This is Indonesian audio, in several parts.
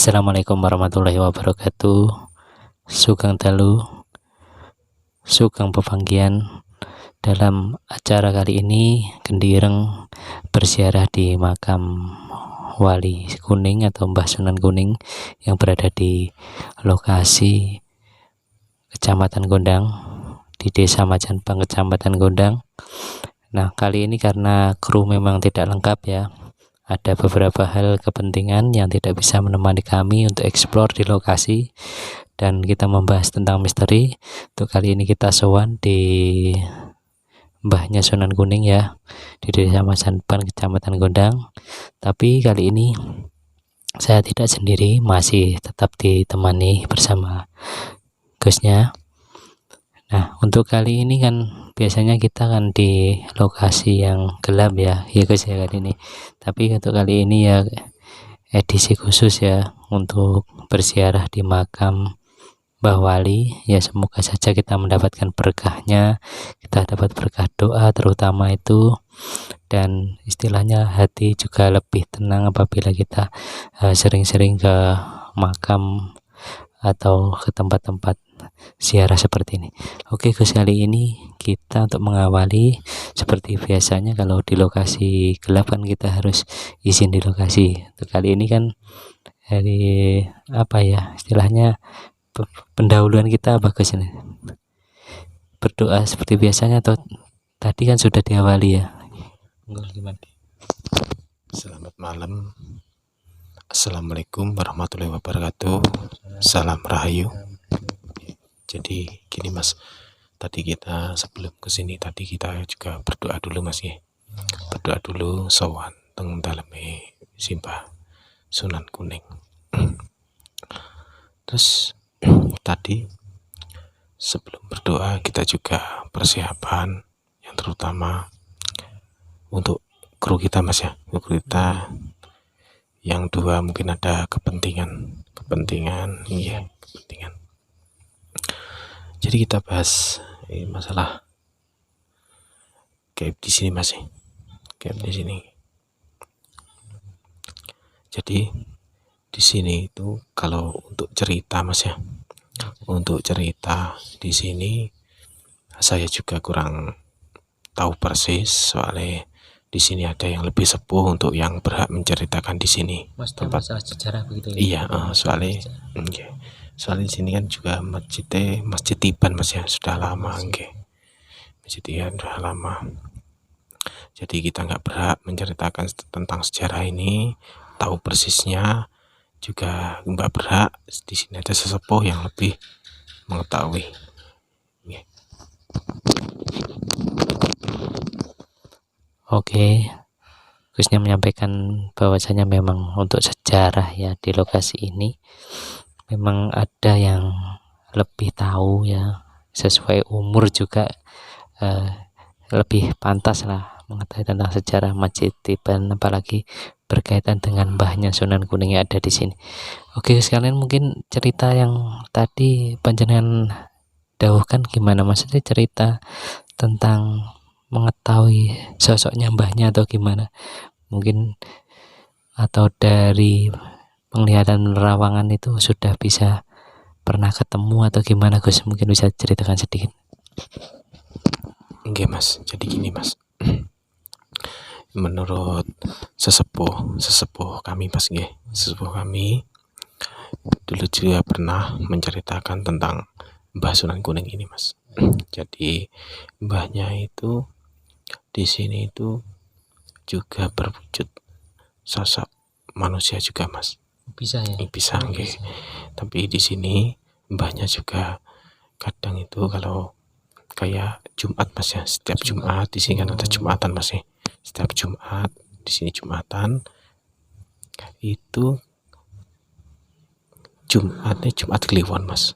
Assalamualaikum warahmatullahi wabarakatuh. Sugeng dalu, sugeng pepanggian. Dalam acara kali ini Gendireng berziarah di makam Wali Kuning atau Mbah Sunan Kuning yang berada di lokasi Kecamatan Gondang, di Desa Majanpang, Kecamatan Gondang. Nah, kali ini karena kru memang tidak lengkap ya, ada beberapa hal kepentingan yang tidak bisa menemani kami untuk eksplor di lokasi, dan kita membahas tentang misteri. Untuk kali ini kita sowan di Mbahnya Sunan Kuning ya, di Desa Majanpang, Kecamatan Gondang. Tapi kali ini saya tidak sendiri, masih tetap ditemani bersama Gusnya. Nah, untuk kali ini kan biasanya kita kan di lokasi yang gelap ya Gus ya kali ini. Tapi untuk kali ini ya edisi khusus ya, untuk berziarah di makam Mbah Wali. Ya semoga saja kita mendapatkan berkahnya, kita dapat berkah doa terutama itu, dan istilahnya hati juga lebih tenang apabila kita sering-sering ke makam atau ke tempat-tempat ziarah seperti ini. Oke Gus, kali ini kita untuk mengawali seperti biasanya kalau di lokasi gelap kan kita harus izin di lokasi. Untuk kali ini kan dari apa ya istilahnya, pendahuluan kita bagus ini. Berdoa seperti biasanya atau tadi kan sudah diawali ya. Gimana? Selamat malam. Assalamualaikum warahmatullahi wabarakatuh. Salam rahayu. Jadi gini Mas, tadi kita sebelum kesini tadi kita juga berdoa dulu Mas ya. Berdoa dulu sowan teng daleme Simbah Sunan Kuning. Terus tadi sebelum berdoa kita juga persiapan yang terutama untuk kru kita Mas ya. Kru kita yang dua mungkin ada kepentingan iya, kepentingan. Jadi kita bahas masalah gaib di sini Mas ya. Gaib di sini. Jadi di sini itu kalau untuk cerita Mas ya, untuk cerita di sini saya juga kurang tahu persis, soalnya di sini ada yang lebih sepuh untuk yang berhak menceritakan di sini. Mas, tempat masalah sejarah begitu ya? Iya, soalnya di sini kan juga masjid Tiban Mas ya, sudah lama masjid Tiban sudah lama. Jadi kita nggak berhak menceritakan tentang sejarah ini, tahu persisnya juga nggak berhak. Di sini ada sesepuh yang lebih mengetahui. Oke, Gusnya menyampaikan bahwasanya memang untuk sejarah ya di lokasi ini memang ada yang lebih tahu ya, sesuai umur juga lebih pantas lah mengetahui tentang sejarah Masjid Tiban, apalagi berkaitan dengan Mbahnya Sunan Kuning yang ada di sini. Oke, sekalian mungkin cerita yang tadi panjenengan dawuhkan gimana, maksudnya cerita tentang mengetahui sosoknya mbahnya atau gimana, mungkin atau dari penglihatan nerawangan itu sudah bisa pernah ketemu atau gimana Gus, mungkin bisa ceritakan sedikit. Oke Mas, jadi gini Mas, menurut sesepuh kami Mas sesepuh kami dulu juga pernah menceritakan tentang Mbah Sunan Kuning ini Mas. Jadi mbahnya itu di sini itu juga berwujud sosok manusia juga Mas. Bisa ya? Bisa. Tapi di sini mbahnya juga kadang itu kalau kayak Jumat Mas ya, setiap Jumat di sini kan ada Jumatan Mas ya. Setiap Jumat di sini Jumatan itu Jumat Kliwon Mas.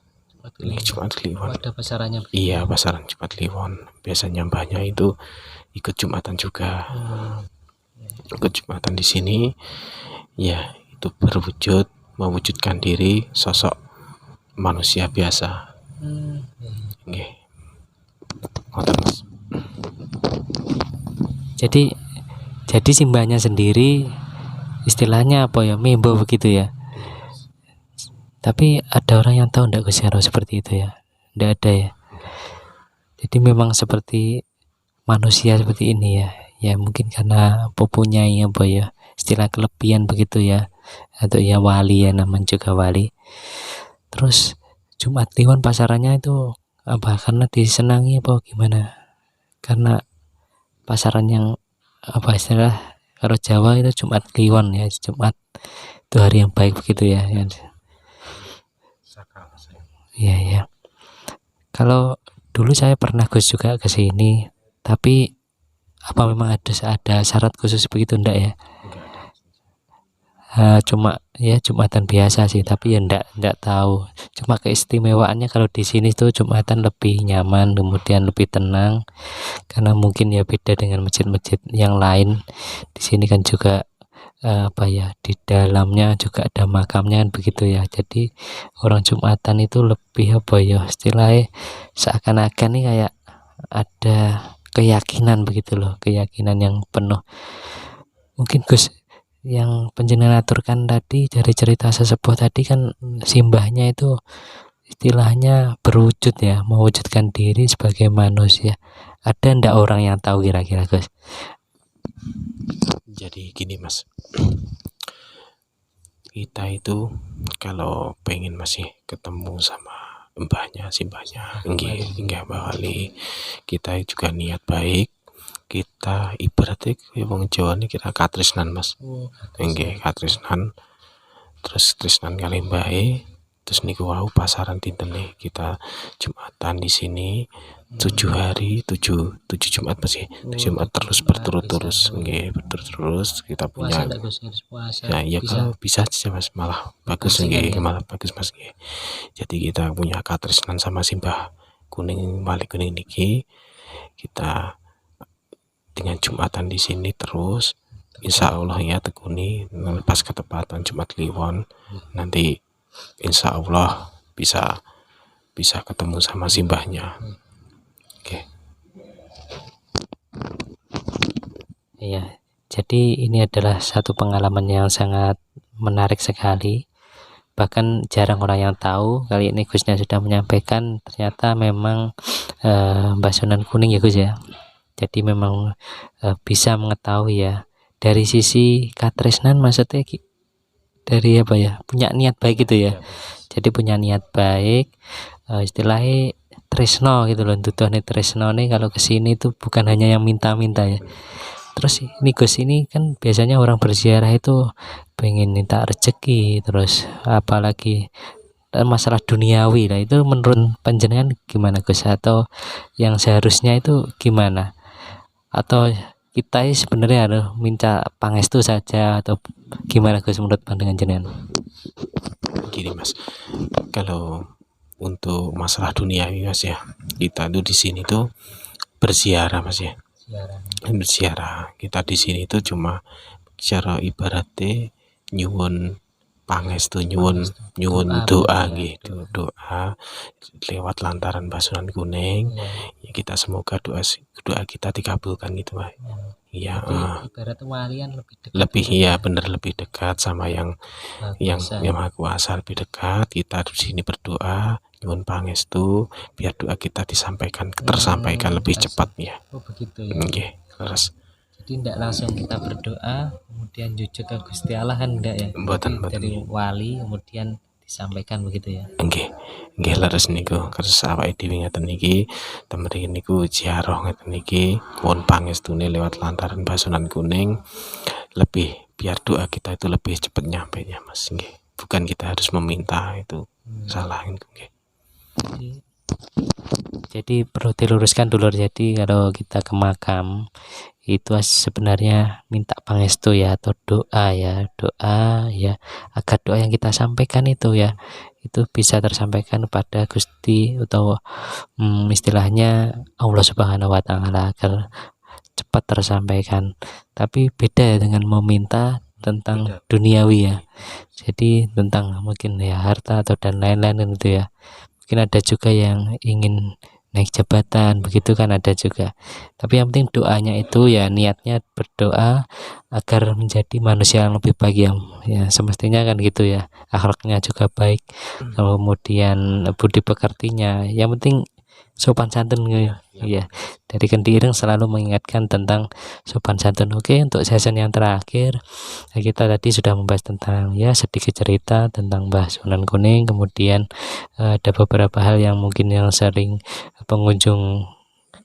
Jumat Kliwon. Ada pasarannya? Iya, pasaran Jumat Kliwon. Biasanya mbahnya itu ikut Jumatan juga. Ikut Jumatan di sini ya, itu mewujudkan diri sosok manusia biasa. Nggih. Mas. Jadi simbahnya sendiri istilahnya apa ya, membo begitu ya, Tapi ada orang yang tahu enggak Gus Yaro seperti itu ya? Enggak ada ya. Jadi memang seperti manusia seperti ini ya. Ya mungkin karena mempunyai apa ya, istilah kelebihan begitu ya. Atau ya wali ya, namanya juga wali. Terus Jumat Kliwon pasarannya itu apa? Karena disenangi apa gimana? Karena pasaran yang apa istilah kalau Jawa itu Jumat Kliwon ya, Jumat itu hari yang baik begitu ya. Iya ya. Kalau dulu saya pernah Gus juga ke sini, tapi apa memang ada syarat khusus begitu enggak ya? Cuma ya Jumatan biasa sih, tapi ya enggak tahu. Cuma keistimewaannya kalau di sini tuh Jumatan lebih nyaman, kemudian lebih tenang, karena mungkin ya beda dengan masjid-masjid yang lain. Di sini kan juga apa ya, di dalamnya juga ada makamnya kan begitu ya. Jadi orang Jumatan itu lebih apa ya, istilahnya seakan-akan nih kayak ada keyakinan begitu loh, keyakinan yang penuh. Mungkin Gus yang penjenengan aturkan tadi dari cerita sesepuh tadi kan simbahnya itu istilahnya berwujud ya, mewujudkan diri sebagai manusia. Ada ndak orang yang tahu kira-kira Gus? Jadi gini Mas, kita itu kalau pengen masih ketemu sama mbahnya, simbahnya, enggak Mbah Wali, kita juga niat baik, kita ibaratnya wong Jawa ini kita katresnan Mas. Nggih, katresnan. Terus tresnan kali mbahe, terus niku wau pasaran dintene kita Jumatan di sini 7 hari, 7 Jumat masih. 7 Jumat terus berturut-turut, nggih, berturut-turut kita punya. Ya, iya kalau bisa aja Mas, malah bagus nggih, malah bagus Mas nggih. Jadi kita punya katresnan sama Simbah Kuning, Wali Kuning niki, kita dengan Jumatan di sini terus. Insya Allah ya tekuni pas ketepatan Jumat Kliwon nanti insya Allah bisa ketemu sama simbahnya. Oke. Iya, jadi ini adalah satu pengalaman yang sangat menarik sekali. Bahkan jarang orang yang tahu. Kali ini Gusnya sudah menyampaikan ternyata memang Mbah Sunan Kuning ya Gus ya. Jadi memang bisa mengetahui ya. Dari sisi katresnan maksudnya dari apa ya, punya niat baik gitu ya. Jadi punya niat baik, istilahnya tresno gitu loh, tutuhnya tresno nih kalau kesini tuh bukan hanya yang minta-minta ya. Terus ini Gus ini kan biasanya orang berziarah itu pengen minta rezeki, terus apalagi masalah duniawi lah, itu menurut panjenengan gimana Gus, atau yang seharusnya itu gimana, atau kita sebenarnya harus minta pangestu saja atau gimana Gus menurut pandangan jenengan? Gini Mas, kalau untuk masalah duniawi Mas ya, kita tuh di sini tuh berziarah Mas ya. Berziarah. Kita di sini tuh cuma secara ibaratnya nyuwun pangestu, nyuwun doa gitu, doa lewat lantaran Mbah Sunan Kuning. Ya kita semoga doa kita dikabulkan gitu Mas. Iya, ibarat walian lebih iya bener, lebih dekat sama yang Maha Kuasa, lebih dekat. Kita di sini berdoa nyuwun pangestu biar doa kita tersampaikan lebih cepat ya. Oh begitu ya. Nggih, terus jadi tidak langsung kita berdoa kemudian jujuk ke Gusti Allah kan enggak ya. Mboten Dari wali kemudian disampaikan begitu ya. Nggih leres niku. Terus awake dhewe ngeten niki, temen niku ziarah ngeten niki, kuwon pangestune lewat lantaran Mbah Sunan Kuning, lebih biar doa kita itu lebih cepat nyampe ya Mas nggih. Bukan kita harus meminta itu salah nggih. Jadi perlu diluruskan dulu, jadi kalau kita ke makam itu sebenarnya minta pangestu ya, atau doa ya agar doa yang kita sampaikan itu ya itu bisa tersampaikan kepada Gusti atau istilahnya Allah Subhanahu wa taala agar cepat tersampaikan. Tapi beda ya dengan meminta tentang duniawi ya. Jadi tentang mungkin ya harta atau dan lain-lain itu ya. Mungkin ada juga yang ingin naik jabatan, begitu kan ada juga. Tapi yang penting doanya itu ya niatnya berdoa agar menjadi manusia yang lebih baik, ya semestinya kan gitu ya, akhlaknya juga baik, kemudian budi pekertinya, yang penting sopan santun ya. Dari Kendireng selalu mengingatkan tentang sopan santun. Oke, untuk season yang terakhir kita tadi sudah membahas tentang ya sedikit cerita tentang Mbah Sunan Kuning, kemudian ada beberapa hal yang mungkin yang sering pengunjung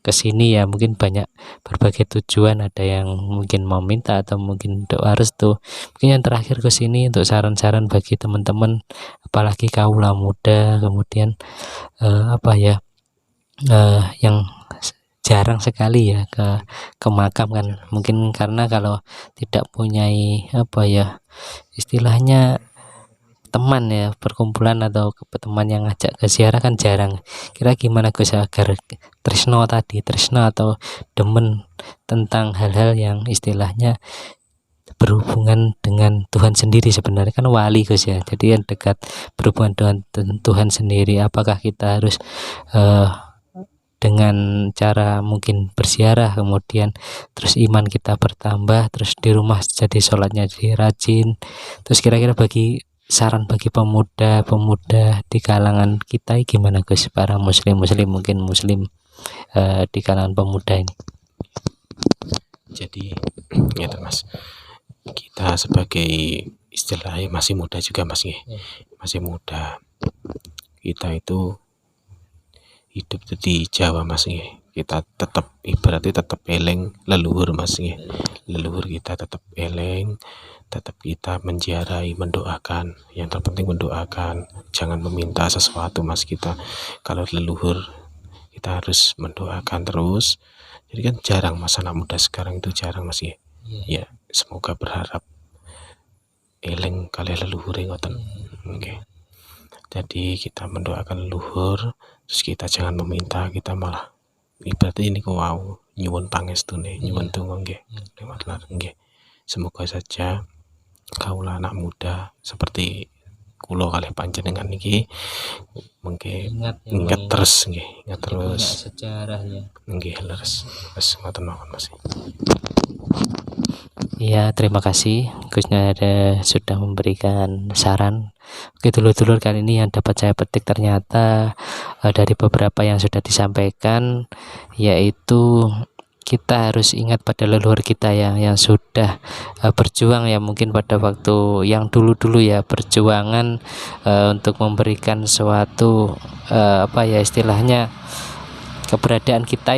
kesini ya, mungkin banyak berbagai tujuan, ada yang mungkin mau minta atau mungkin doa restu. Mungkin yang terakhir kesini untuk saran-saran bagi teman-teman, apalagi kaula muda, kemudian yang jarang sekali ya ke makam kan, mungkin karena kalau tidak punya istilahnya teman ya, perkumpulan atau teman yang ngajak ke ziarah kan jarang. Kira gimana Gus agar tresno atau demen tentang hal-hal yang istilahnya berhubungan dengan Tuhan sendiri, sebenarnya kan wali Gus ya, jadi yang dekat berhubungan dengan Tuhan sendiri. Apakah kita harus dengan cara mungkin berziarah, kemudian terus iman kita bertambah, terus di rumah jadi sholatnya jadi rajin, terus kira-kira bagi saran bagi pemuda di kalangan kita gimana Gus, para muslim mungkin muslim di kalangan pemuda ini? Jadi ya Mas, kita sebagai istilahnya masih muda juga Mas ya. Masih muda, kita itu hidup di Jawa Mas ya. Kita tetap ibaratnya tetap eleng leluhur Mas ya. Leluhur kita tetap eleng, tetap kita menziarahi, mendoakan. Yang terpenting mendoakan, jangan meminta sesuatu Mas. Kita kalau leluhur kita harus mendoakan terus. Jadi kan jarang Mas, anak muda sekarang itu jarang Mas ya. Ya, semoga berharap eleng kali leluhur ngoten. Oke. Jadi kita mendoakan leluhur, terus kita jangan meminta, kita malah ibaratnya ini kok wow nyuwun pangestune, nyuwun donga nggih. Lewat nggih. Semoga saja kaula anak muda seperti kula kalih panjenengan niki mengke ingat terus nggih, ingat terus sejarahnya nggih, leres. Wes ngoten mawon Mas. Ya, terima kasih Gus Nada sudah memberikan saran. Oke dulur-dulur, kali ini yang dapat saya petik ternyata dari beberapa yang sudah disampaikan, yaitu kita harus ingat pada leluhur kita yang sudah berjuang ya, mungkin pada waktu yang dulu-dulu ya, perjuangan untuk memberikan suatu istilahnya keberadaan kita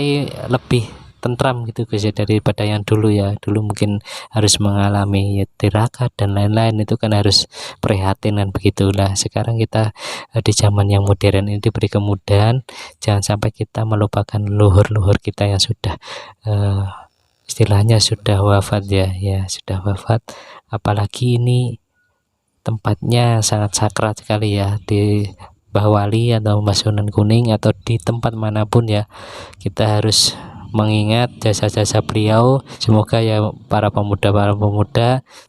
lebih tentram gitu Gus ya, daripada yang dulu ya. Dulu mungkin harus mengalami tirakat dan lain-lain, itu kan harus prihatin dan begitulah. Sekarang kita di zaman yang modern ini diberi kemudahan, jangan sampai kita melupakan leluhur-leluhur kita yang sudah istilahnya sudah wafat ya sudah wafat. Apalagi ini tempatnya sangat sakral sekali ya, di Mbah Wali atau Mbah Sunan Kuning atau di tempat manapun ya, kita harus mengingat jasa-jasa beliau. Semoga ya para pemuda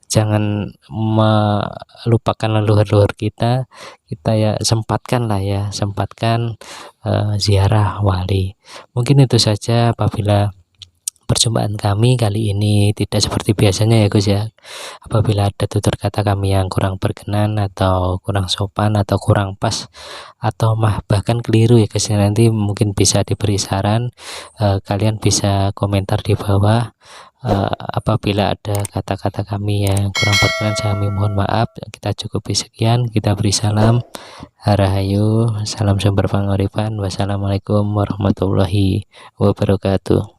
jangan melupakan leluhur-leluhur kita ya sempatkan ziarah wali. Mungkin itu saja apabila perjumpaan kami kali ini tidak seperti biasanya ya Gus ya. Apabila ada tutur kata kami yang kurang berkenan atau kurang sopan atau kurang pas atau bahkan keliru ya Gus, nanti mungkin bisa diberi saran. Kalian bisa komentar di bawah. Apabila ada kata-kata kami yang kurang berkenan, kami mohon maaf. Kita cukupi sekian, kita beri salam. Harahayu, salam sumber panguripan. Wassalamualaikum warahmatullahi wabarakatuh.